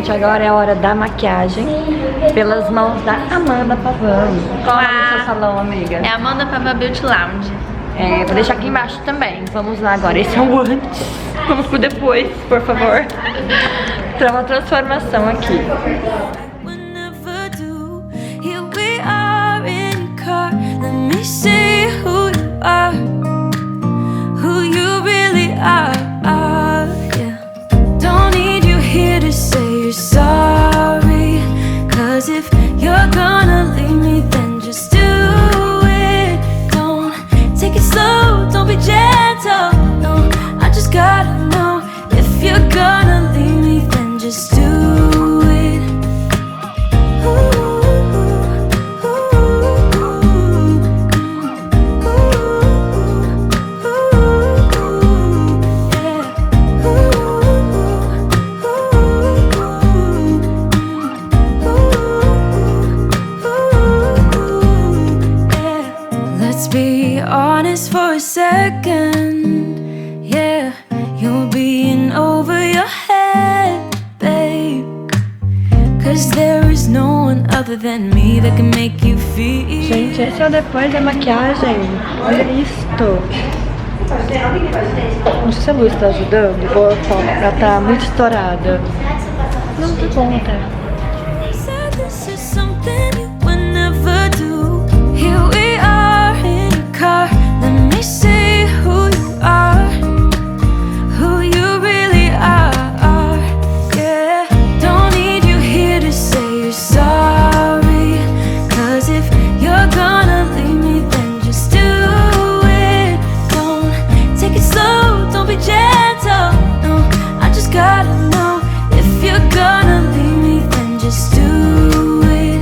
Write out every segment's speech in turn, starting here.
gente, agora é a hora da maquiagem pelas mãos da Amanda Pavão. Qual é o nome do seu salão, amiga? É Amanda Pavão Beauty Lounge. Vou deixar aqui embaixo também. Vamos lá agora. Esse é o antes. Vamos pro depois, por favor. Pra uma transformação aqui. Sorry, 'cause if you're gonna leave me, then just do it. Don't take it slow, don't be gentle. No, I just gotta know if you're gonna leave me, then just do it. Be honest for a second, yeah, you're being over your head, babe, 'cause there is no one other than me that can make you feel. Gente, esse é o depois da maquiagem. Olha isto. Não sei se a luz tá ajudando, boa forma, ela tá muito estourada. Não, tá bom até. Let me see who you are, who you really are. Yeah, don't need you here to say you're sorry, 'cause if you're gonna leave me, then just do it. Don't take it slow, don't be gentle. No, I just gotta know if you're gonna leave me, then just do it.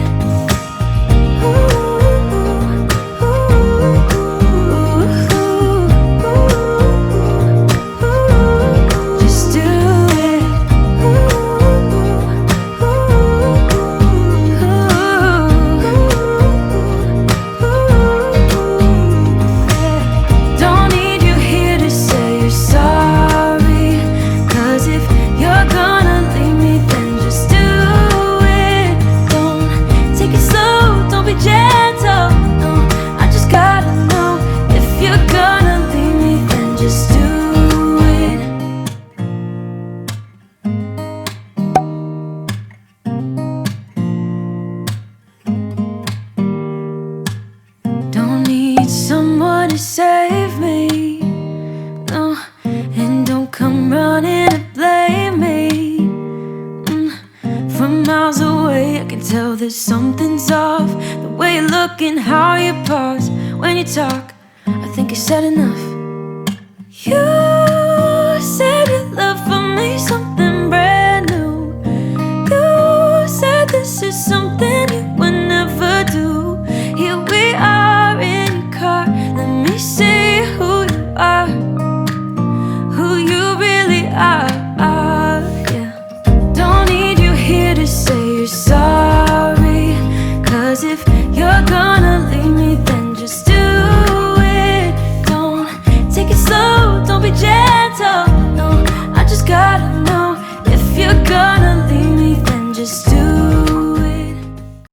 Save me, no, and don't come running to blame me. From miles away I can tell that something's off. The way you look and how you pause when you talk, I think you said enough. You said your love for me something brand new. You said this is something you would never do. Here we are in your car. Let me see who you are, who you really are. Yeah, don't need you here to say you're sorry, 'cause if you're gonna leave me, then just do it. Don't take it slow, don't be jealous.